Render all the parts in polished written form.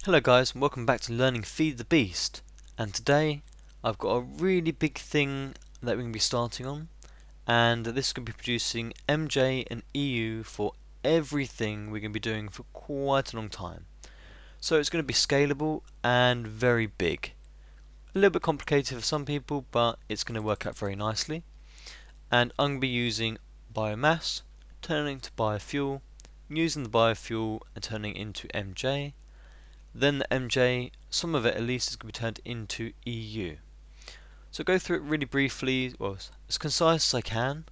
Hello guys, and welcome back to learning Feed the Beast, and today I've got a really big thing that we're going to be starting on, and this is going to be producing MJ and EU for everything we're going to be doing for quite a long time. So it's going to be scalable and very big. A little bit complicated for some people, but it's going to work out very nicely. And I'm going to be using biomass, turning into biofuel, using the biofuel and turning it into MJ. Then the MJ, some of it at least, is going to be turned into EU. So go through it really briefly, well, as concise as I can.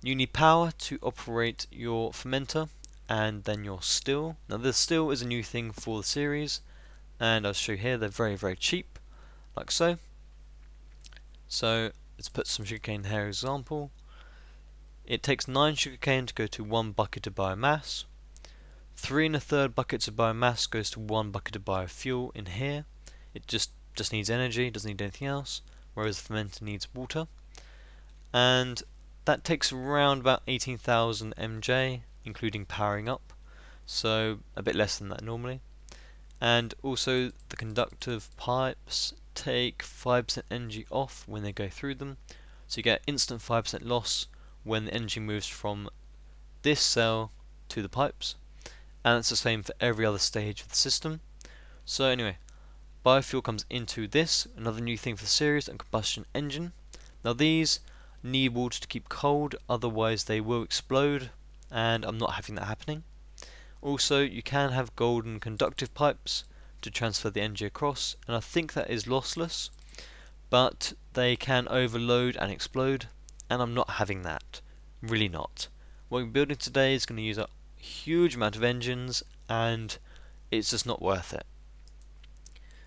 You need power to operate your fermenter and then your still. Now the still is a new thing for the series, and I'll show you here they're very cheap, like so. So let's put some sugarcane here as an example. It takes 9 sugarcane to go to 1 bucket of biomass. 3 1/3 buckets of biomass goes to 1 bucket of biofuel in here. It just needs energy, doesn't need anything else, whereas the fermenter needs water. And that takes around about 18,000 MJ, including powering up, so a bit less than that normally. And also the conductive pipes take 5% energy off when they go through them, so you get instant 5% loss when the energy moves from this cell to the pipes. And it's the same for every other stage of the system. So anyway, biofuel comes into this, another new thing for the series, and combustion engine. Now these need water to keep cold, otherwise they will explode, and I'm not having that happening. Also, you can have golden conductive pipes to transfer the energy across, and I think that is lossless, but they can overload and explode, and I'm not having that. Really not. What we're building today is going to use a huge amount of engines, and it's just not worth it.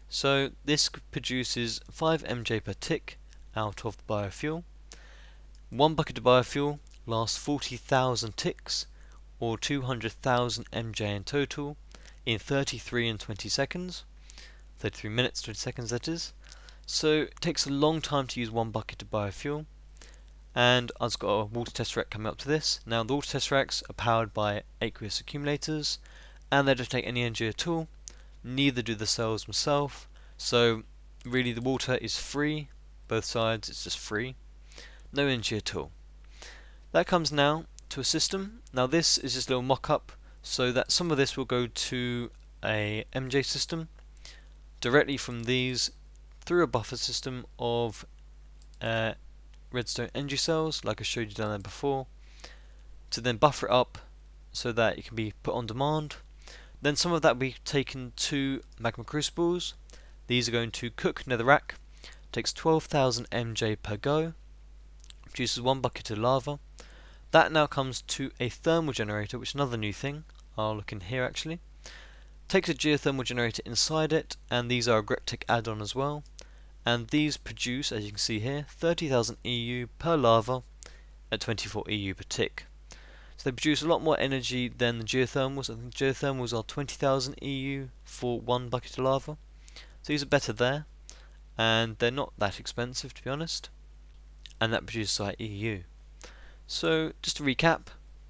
So this produces 5 MJ per tick out of the biofuel. 1 bucket of biofuel lasts 40,000 ticks, or 200,000 MJ in total, in 33 and 20 seconds. 33 minutes, 20 seconds that is. So it takes a long time to use 1 bucket of biofuel. And I've got a water test rack coming up to this. Now the water test racks are powered by aqueous accumulators, and they don't take any energy at all, neither do the cells themselves, so really the water is free, both sides, it's just free, no energy at all. That comes now to a system. Now this is just a little mock-up, so that some of this will go to a MJ system, directly from these through a buffer system of redstone energy cells, like I showed you down there before, to then buffer it up so that it can be put on demand. Then some of that will be taken to magma crucibles. These are going to cook netherrack. Takes 12,000 MJ per go, produces 1 bucket of lava. That now comes to a thermal generator, which is another new thing. I'll look in here actually. Takes a geothermal generator inside it, and these are a Gregtech add-on as well. And these produce, as you can see here, 30,000 EU per lava at 24 EU per tick. So they produce a lot more energy than the geothermals. I think geothermals are 20,000 EU for 1 bucket of lava. So these are better there, and they're not that expensive to be honest. And that produces our EU. So just to recap,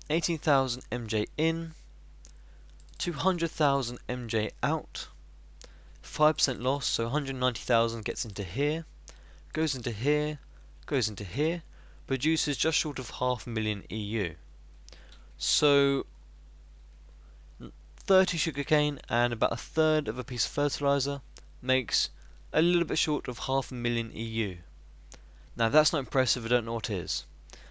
18,000 MJ in, 200,000 MJ out, 5% loss, so 190,000 gets into here, goes into here, goes into here, produces just short of 500,000 EU. So 30 sugarcane and about 1/3 of a piece of fertilizer makes a little bit short of 500,000 EU. Now if that's not impressive, I don't know what is.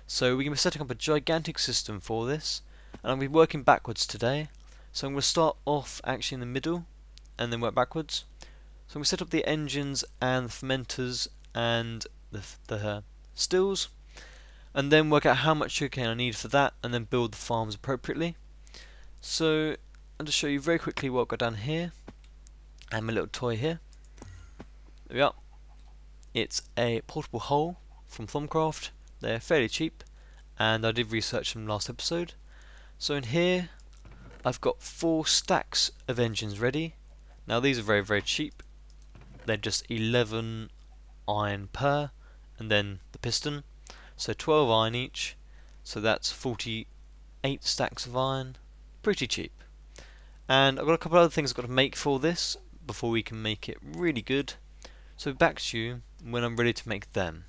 So we're going to be setting up a gigantic system for this, and I'm going to be working backwards today. So I'm going to start off actually in the middle and then work backwards. So I'm going to set up the engines and the fermenters and the stills, and then work out how much sugarcane I need for that, and then build the farms appropriately. So I'll just show you very quickly what I've got down here, and my little toy here. There we are. It's a portable hole from Thaumcraft. They're fairly cheap, and I did research them last episode. So in here I've got 4 stacks of engines ready. Now these are very cheap. They're just 11 iron per, and then the piston, so 12 iron each, so that's 48 stacks of iron, pretty cheap. And I've got a couple other things I've got to make for this before we can make it really good. So back to you when I'm ready to make them.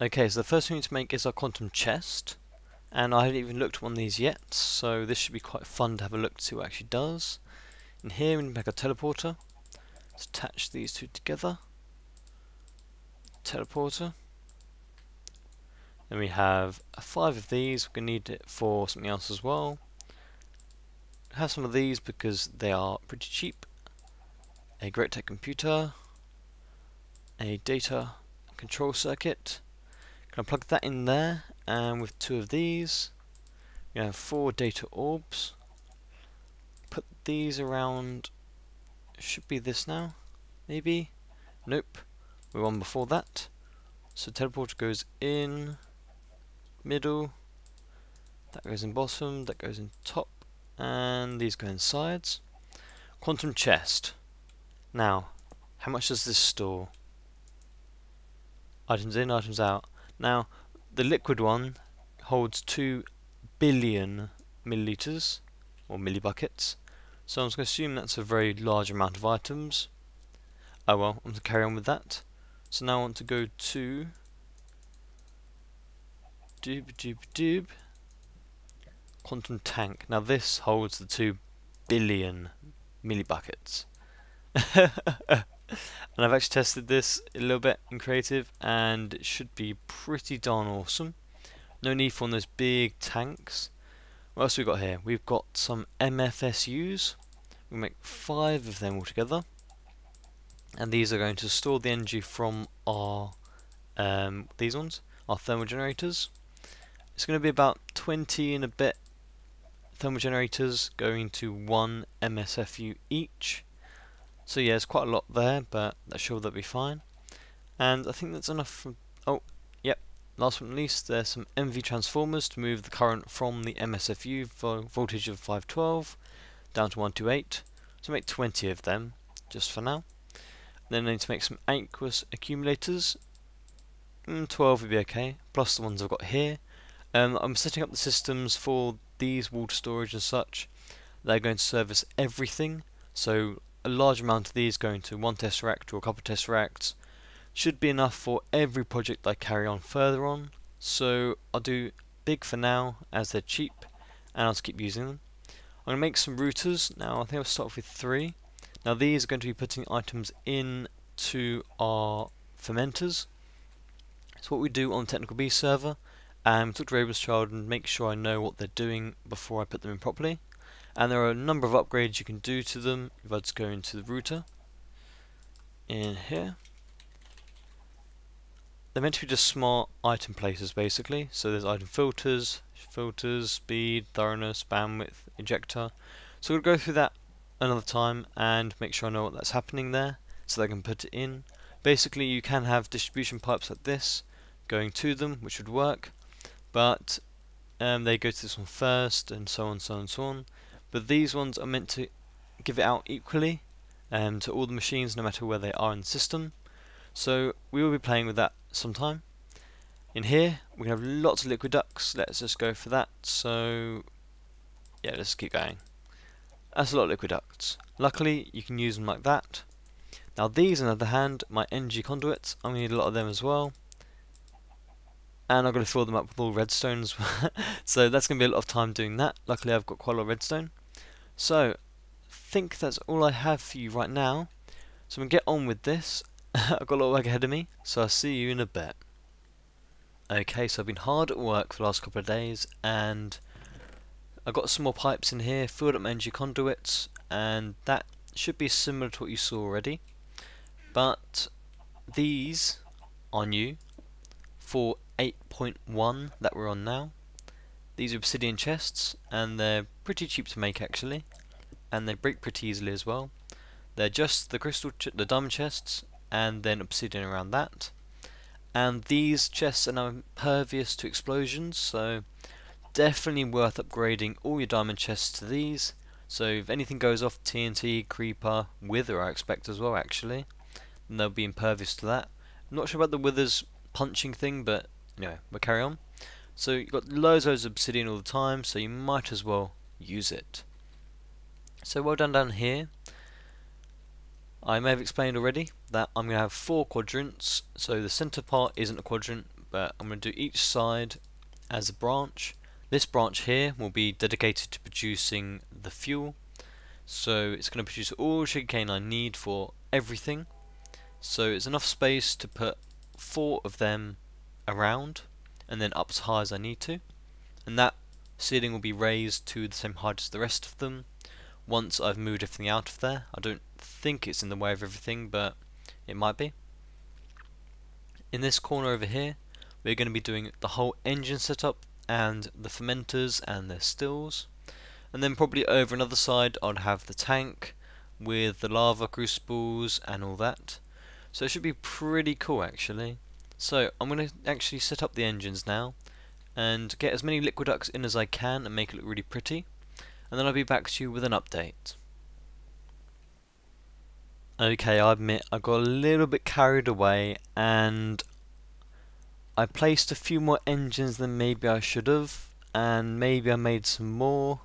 Okay, so the first thing we need to make is our quantum chest. And I haven't even looked at one of these yet, so this should be quite fun to have a look to see what it actually does. In here we need to make a teleporter. Let's attach these two together. Teleporter. Then we have 5 of these. We're going to need it for something else as well. Have some of these because they are pretty cheap. A Gregtech computer. A data control circuit. Can I plug that in there? And with 2 of these, we have 4 data orbs. Put these around. Should be this now, maybe. Nope. We're one before that. So teleporter goes in middle. That goes in bottom. That goes in top. And these go in sides. Quantum chest. Now, how much does this store? Items in, items out. Now, the liquid one holds 2 billion milliliters, or millibuckets. So I'm just going to assume that's a very large amount of items. Oh well, I'm going to carry on with that. So now I want to go to quantum tank. Now this holds the 2 billion millibuckets. And I've actually tested this a little bit in creative, and it should be pretty darn awesome. No need for one of those big tanks. What else have we got here? We've got some MFSUs. We'll make 5 of them altogether. And these are going to store the energy from our these ones, our thermal generators. It's going to be about 20 and a bit thermal generators going to 1 MSFU each. So yeah, it's quite a lot there, but I'm sure that'll be fine. And I think that's enough from... oh, yep. Last but not least, there's some MV transformers to move the current from the MSFU voltage of 512 down to 128. So make 20 of them, just for now. Then I need to make some aqueous accumulators. 12 would be okay, plus the ones I've got here. I'm setting up the systems for these water storage and such. They're going to service everything, so a large amount of these going to 1 tesseract or a couple of tesseracts should be enough for every project I carry on further on. So I'll do big for now as they're cheap, and I'll just keep using them. I'm going to make some routers. Now I think I'll start off with 3. Now these are going to be putting items in to our fermenters. It's what we do on the Technical Bee server, and talk to Raven's Child and make sure I know what they're doing before I put them in properly. And there are a number of upgrades you can do to them. If I just go into the router in here, they're meant to be just smart item places basically. So there's item filters, speed, thoroughness, bandwidth, ejector. So we'll go through that another time and make sure I know what that's happening there, so that I can put it in. Basically you can have distribution pipes like this going to them, which would work, but they go to this one first, and so on, so on, so on. But these ones are meant to give it out equally to all the machines, no matter where they are in the system. So we will be playing with that sometime. In here we have lots of liquid ducts. Let's just go for that. So yeah, let's keep going. That's a lot of liquid ducts. Luckily you can use them like that. Now these, on the other hand, my energy conduits, I'm going to need a lot of them as well. And I'm going to fill them up with all redstones. So that's going to be a lot of time doing that. Luckily I've got quite a lot of redstone. So I think that's all I have for you right now. So I'm going to get on with this. I've got a lot of work ahead of me, so I'll see you in a bit. Okay, so I've been hard at work for the last couple of days, and I've got some more pipes in here, filled up my energy conduits, and that should be similar to what you saw already. But these are new for 8.1 that we're on now. These are Obsidian Chests, and they're pretty cheap to make actually, and they break pretty easily as well. They're just the the diamond chests, and then obsidian around that. And these chests are now impervious to explosions, so definitely worth upgrading all your diamond chests to these. So if anything goes off, TNT, creeper, wither I expect as well actually, then they'll be impervious to that. I'm not sure about the withers punching thing, but anyway, we'll carry on. So you've got loads of obsidian all the time, so you might as well use it. So well done down here. I may have explained already that I'm going to have 4 quadrants, so the center part isn't a quadrant, but I'm going to do each side as a branch. This branch here will be dedicated to producing the fuel, so it's going to produce all sugarcane I need for everything. So it's enough space to put 4 of them around, and then up as high as I need to, and that ceiling will be raised to the same height as the rest of them once I've moved everything out of there. I don't think it's in the way of everything, but it might be. In this corner over here, we're going to be doing the whole engine setup and the fermenters and their stills, and then probably over another side I'd have the tank with the lava crucibles and all that. So it should be pretty cool actually. So I'm going to actually set up the engines now and get as many liquid ducts in as I can and make it look really pretty, and then I'll be back to you with an update. Okay, I admit I got a little bit carried away and I placed a few more engines than maybe I should have, and maybe I made some more.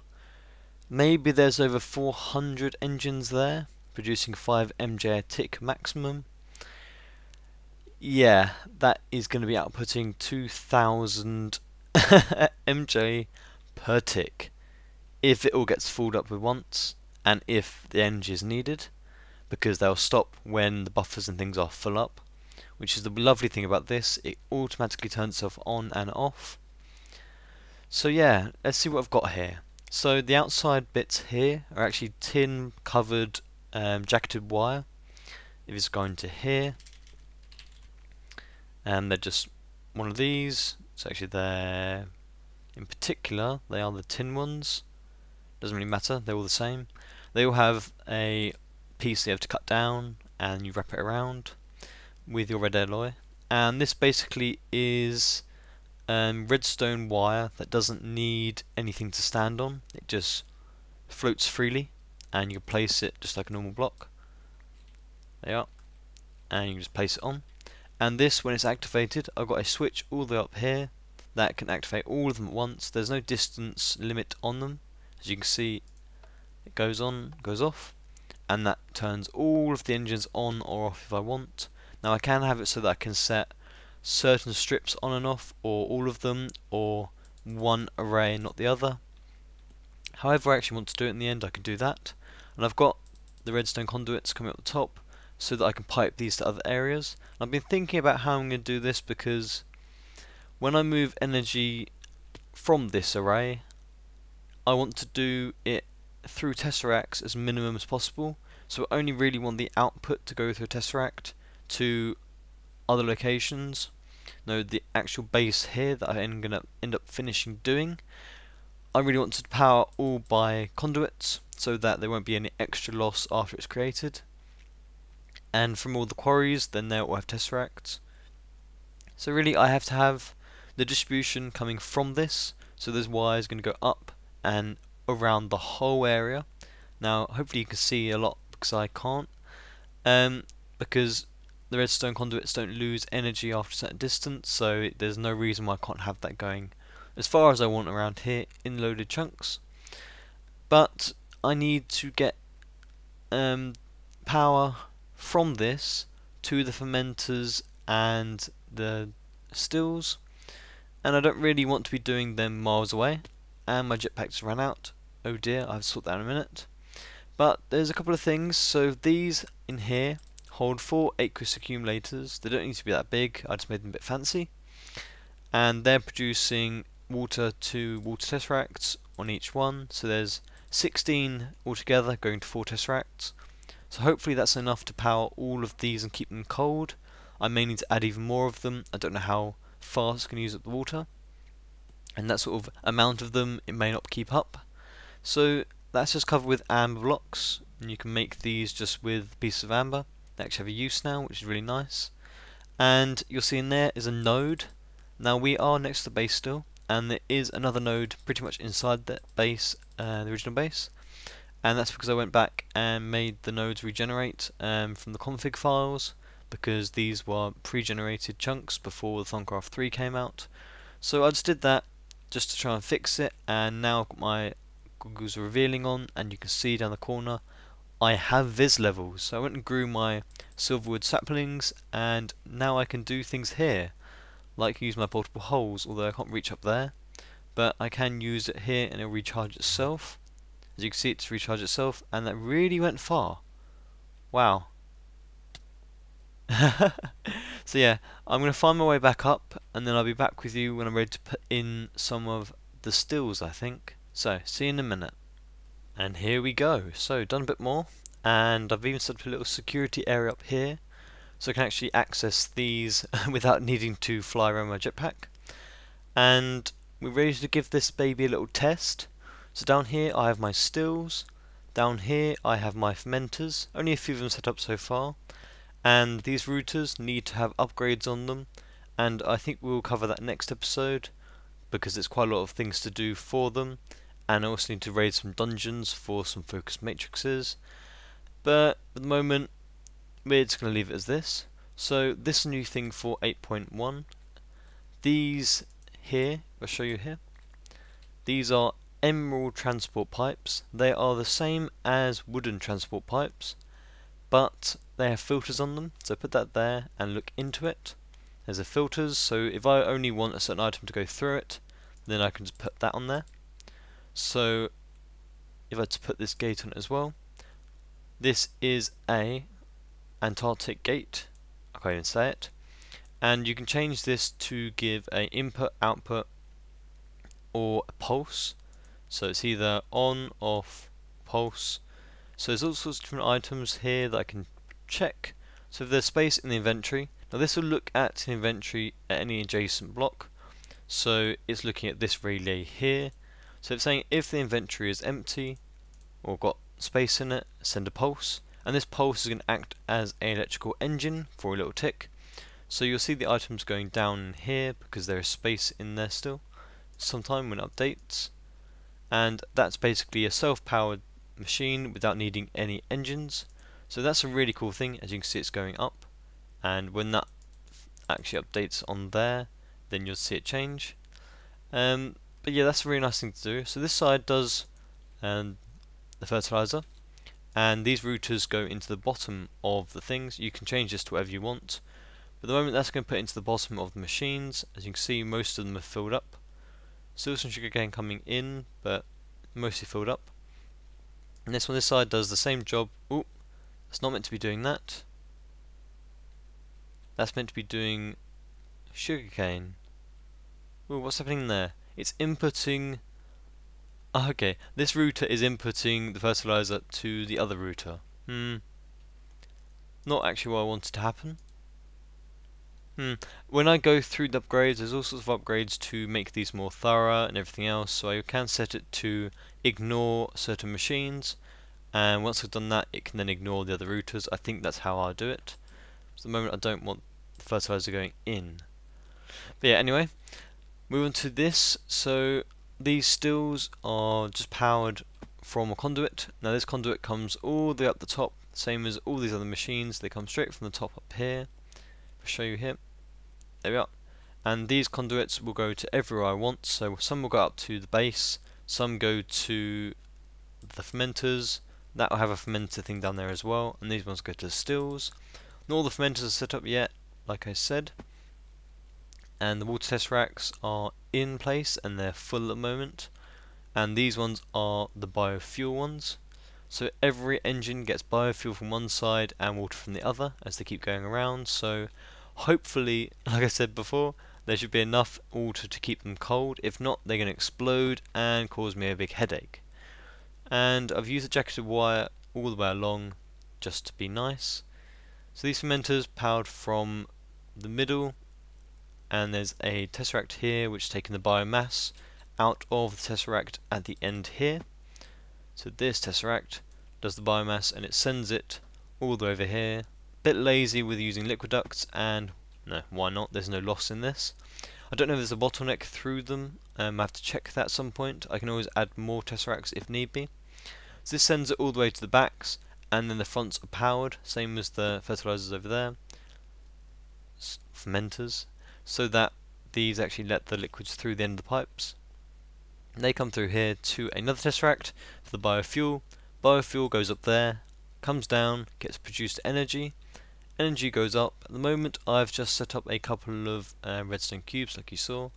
Maybe there's over 400 engines there, producing 5 MJ a tick maximum. Yeah, that is going to be outputting 2000 MJ per tick if it all gets filled up at once, and if the energy is needed, because they'll stop when the buffers and things are full up, which is the lovely thing about this. It automatically turns itself on and off. So yeah, let's see what I've got here. So the outside bits here are actually tin covered jacketed wire. If it's going to here, and they're just one of these. So actually they're, in particular, they are the tin ones. Doesn't really matter, they're all the same. They all have a piece you have to cut down and you wrap it around with your red alloy. And this basically is redstone wire that doesn't need anything to stand on. It just floats freely, and you can place it just like a normal block. There you are. And you can just place it on. And this, when it's activated, I've got a switch all the way up here that can activate all of them at once. There's no distance limit on them. As you can see, it goes on, goes off, and that turns all of the engines on or off if I want. Now I can have it so that I can set certain strips on and off, or all of them, or one array and not the other. However I actually want to do it in the end, I can do that. And I've got the redstone conduits coming up the top so that I can pipe these to other areas. And I've been thinking about how I'm going to do this, because when I move energy from this array, I want to do it through tesseracts as minimum as possible. So I only really want the output to go through a tesseract to other locations. No, the actual base here that I'm going to end up finishing doing, I really want to power all by conduits so that there won't be any extra loss after it's created. And from all the quarries, then they'll all have tesseracts. So really I have to have the distribution coming from this, so there's wires going to go up and around the whole area. Now hopefully you can see a lot, because I can't, because the redstone conduits don't lose energy after a certain distance, so there's no reason why I can't have that going as far as I want around here in loaded chunks. But I need to get power from this to the fermenters and the stills, and I don't really want to be doing them miles away, and my jetpack's run out. Oh dear, I'll have to sort that in a minute. But there's a couple of things. So these in here hold 4 aqueous accumulators. They don't need to be that big, I just made them a bit fancy, and they're producing water to water tesseracts on each one, so there's 16 altogether going to 4 tesseracts. So hopefully that's enough to power all of these and keep them cold. I may need to add even more of them. I don't know how fast I can use up the water, and that sort of amount of them, it may not keep up. So that's just covered with amber blocks, and you can make these just with pieces of amber. They actually have a use now, which is really nice. And you'll see in there is a node. Now we are next to the base still, and there is another node pretty much inside that base, the original base. And that's because I went back and made the nodes regenerate from the config files, because these were pre-generated chunks before the Thaumcraft 3 came out. So I just did that just to try and fix it, and now I've got my goggles are revealing on, and you can see down the corner I have vis levels. So I went and grew my silverwood saplings, and now I can do things here, like use my portable holes, although I can't reach up there, but I can use it here and it'll recharge itself. As you can see, it's recharged itself, and that really went far. Wow. So yeah, I'm going to find my way back up, and then I'll be back with you when I'm ready to put in some of the stills, I think. So, see you in a minute. And here we go. So, done a bit more, and I've even set up a little security area up here, so I can actually access these without needing to fly around my jetpack. And we're ready to give this baby a little test. So down here I have my stills, down here I have my fermenters, only a few of them set up so far, and these routers need to have upgrades on them, and I think we'll cover that next episode because there's quite a lot of things to do for them, and I also need to raid some dungeons for some focus matrices. But at the moment we're just going to leave it as this. So this new thing for 8.1, these here, I'll show you here, these are emerald transport pipes. They are the same as wooden transport pipes, but they have filters on them, so put that there and look into it. There's the filters, so if I only want a certain item to go through it, then I can just put that on there. So if I had to put this gate on it as well, this is a Antarctic gate, I can't even say it, and you can change this to give a input, output, or a pulse. So it's either on, off, pulse. So there's all sorts of different items here that I can check. So if there's space in the inventory, now this will look at the inventory at any adjacent block. So it's looking at this relay here. So it's saying if the inventory is empty or got space in it, send a pulse. And this pulse is going to act as an electrical engine for a little tick. So you'll see the items going down here because there is space in there still, sometime when it updates. And that's basically a self-powered machine without needing any engines. So that's a really cool thing. As you can see, it's going up, and when that actually updates on there, then you'll see it change. But yeah, that's a really nice thing to do. So this side does the fertilizer, and these routers go into the bottom of the things. You can change this to whatever you want, but at the moment that's going to put into the bottom of the machines. As you can see, most of them are filled up. Still some sugarcane coming in, but mostly filled up. And this one, this side, does the same job. Ooh, it's not meant to be doing that. That's meant to be doing sugarcane. Ooh, what's happening there? It's inputting. Oh, okay, this router is inputting the fertilizer to the other router. Not actually what I wanted to happen. When I go through the upgrades, there's all sorts of upgrades to make these more thorough and everything else, so I can set it to ignore certain machines, and once I've done that, it can then ignore the other routers. I think that's how I'll do it. At the moment I don't want the fertilizer going in. But yeah, anyway, move on to this. So these stills are just powered from a conduit. Now this conduit comes all the way up the top, same as all these other machines. They come straight from the top up here. I'll show you here. There we are. And these conduits will go to everywhere I want. So some will go up to the base, some go to the fermenters. That will have a fermenter thing down there as well. And these ones go to the stills. Not all the fermenters are set up yet, like I said. And the water test racks are in place and they're full at the moment. And these ones are the biofuel ones. So every engine gets biofuel from one side and water from the other as they keep going around. So hopefully, like I said before, there should be enough water to keep them cold. If not, they're going to explode and cause me a big headache. And I've used a jacketed wire all the way along just to be nice. So these fermenters powered from the middle, and there's a tesseract here which is taking the biomass out of the tesseract at the end here. So this tesseract does the biomass and it sends it all the way over here. Bit lazy with using liquid ducts, and no, why not? There's no loss in this. I don't know if there's a bottleneck through them. I have to check that at some point. I can always add more tesseracts if need be. So this sends it all the way to the backs, and then the fronts are powered, same as the fertilizers over there, fermenters, so that these actually let the liquids through the end of the pipes. They come through here to another tesseract for the biofuel. Biofuel goes up there, comes down, gets produced energy. Energy goes up. At the moment I've just set up a couple of redstone cubes like you saw,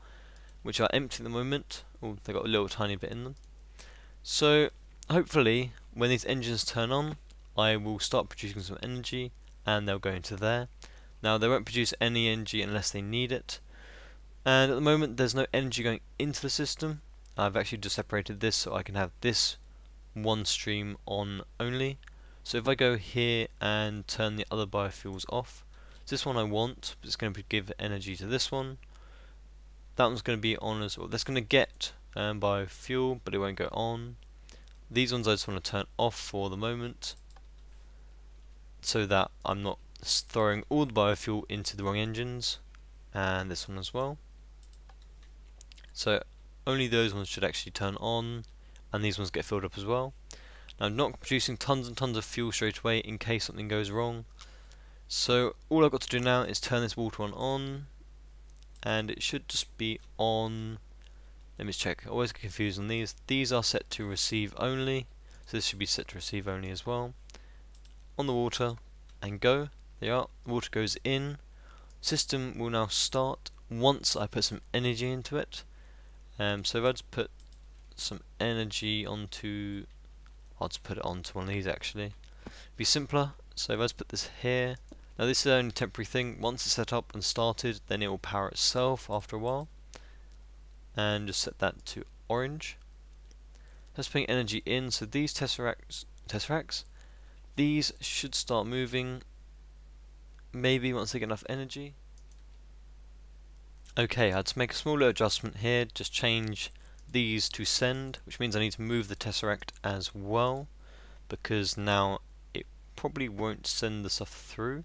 which are empty at the moment. Oh, they got a little tiny bit in them. So hopefully when these engines turn on, I will start producing some energy and they'll go into there. Now they won't produce any energy unless they need it, and at the moment there's no energy going into the system. I've actually just separated this so I can have this one stream on only. So if I go here and turn the other biofuels off, so this one I want, but it's going to give energy to this one. That one's going to be on as well. That's going to get biofuel, but it won't go on. These ones I just want to turn off for the moment, so that I'm not throwing all the biofuel into the wrong engines, and this one as well. So only those ones should actually turn on, and these ones get filled up as well. Now I'm not producing tons and tons of fuel straight away in case something goes wrong. So all I've got to do now is turn this water one on, and it should just be on. Let me check. I always get confused on these. These are set to receive only, so this should be set to receive only as well. On the water, and go. There you are. The water goes in. System will now start once I put some energy into it. So if I just put some energy onto, I'll just put it onto one of these actually. Be simpler. So if I just put this here. Now this is only a temporary thing. Once it's set up and started, then it will power itself after a while. And just set that to orange. Let's put energy in. So these tesseracts, these should start moving. Maybe once they get enough energy. Okay, I had to make a small little adjustment here. Just change these to send, which means I need to move the tesseract as well, because now it probably won't send the stuff through.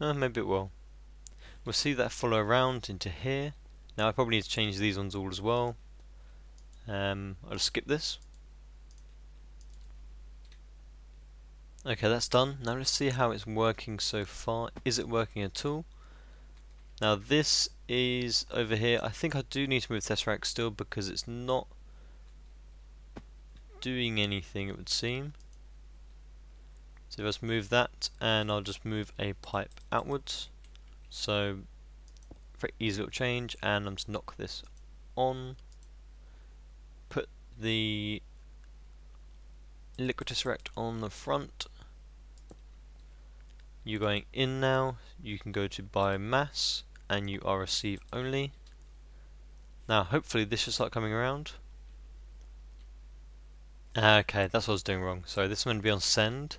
Maybe it will. We'll see that follow around into here. Now I probably need to change these ones all as well. I'll just skip this. Okay, that's done. Now let's see how it's working so far. Is it working at all? Now this is over here. I think I do need to move Tesseract still because it's not doing anything, it would seem. So let's move that, and I'll just move a pipe outwards. So very easy little change, and I'm just knock this on. Put the liquid tesseract on the front. You're going in now. You can go to biomass, and you are receive only. Now hopefully this should start coming around. Okay, that's what I was doing wrong. So this is going to be on send.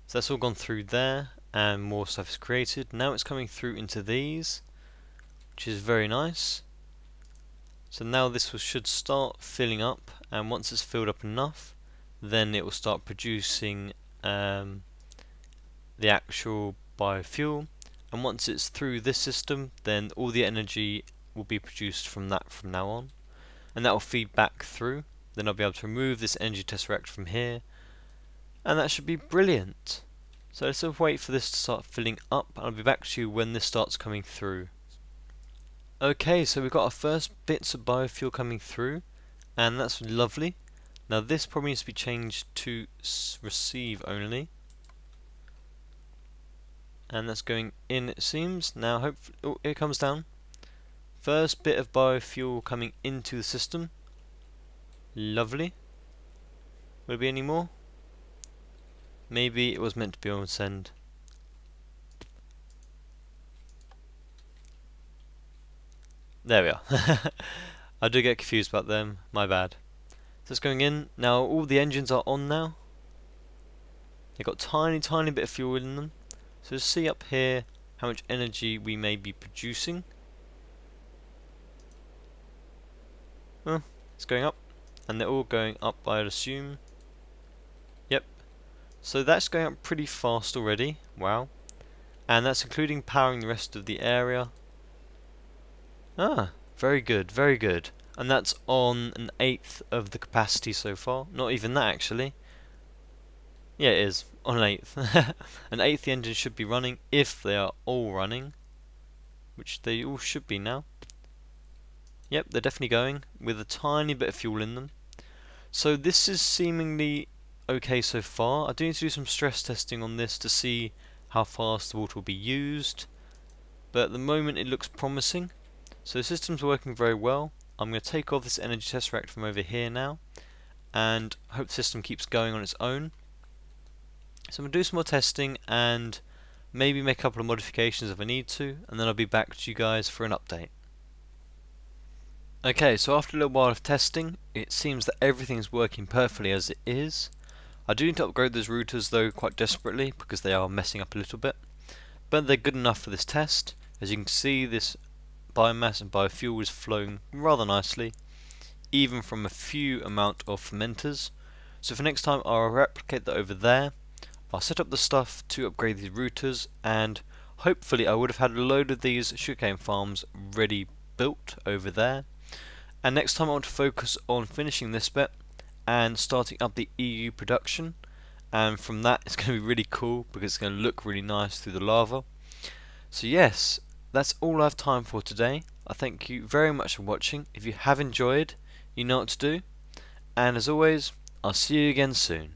So that's all gone through there, and more stuff is created. Now it's coming through into these, which is very nice. So now this should start filling up, and once it's filled up enough, then it will start producing the actual biofuel. And once it's through this system, then all the energy will be produced from that from now on, and that will feed back through. Then I'll be able to remove this energy tesseract from here, and that should be brilliant. So let's wait for this to start filling up, and I'll be back to you when this starts coming through. Okay, so we've got our first bits of biofuel coming through, and that's lovely. Now this probably needs to be changed to receive only, and that's going in, it seems. Now hopefully, oh, it comes down. First bit of biofuel coming into the system. Lovely. Will there be any more? Maybe it was meant to be on send. There we are. I do get confused about them, my bad. So it's going in. Now all the engines are on now. They've got tiny bit of fuel in them. So just see up here how much energy we may be producing. Oh, it's going up. And they're all going up, I'd assume. Yep. So that's going up pretty fast already. Wow. And that's including powering the rest of the area. Ah, very good, very good. And that's on 1/8 of the capacity so far. Not even that actually. Yeah, it is. on an eighth. An eighth engine should be running if they are all running, which they all should be now. Yep, they're definitely going with a tiny bit of fuel in them. So this is seemingly okay so far. I do need to do some stress testing on this to see how fast the water will be used, but at the moment it looks promising. So the system's working very well. I'm going to take off this energy tesseract from over here now and hope the system keeps going on its own. So I'm going to do some more testing and maybe make a couple of modifications if I need to, and then I'll be back to you guys for an update. Okay, so after a little while of testing, it seems that everything's working perfectly as it is. I do need to upgrade those routers though quite desperately because they are messing up a little bit, but they're good enough for this test. As you can see, this biomass and biofuel is flowing rather nicely, even from a few amount of fermenters. So for next time I'll replicate that over there. I'll set up the stuff to upgrade these routers, and hopefully I would have had a load of these sugarcane farms ready built over there. And next time I want to focus on finishing this bit and starting up the EU production, and from that it's going to be really cool because it's going to look really nice through the lava. So yes, that's all I have time for today. I thank you very much for watching. If you have enjoyed, you know what to do, and as always, I'll see you again soon.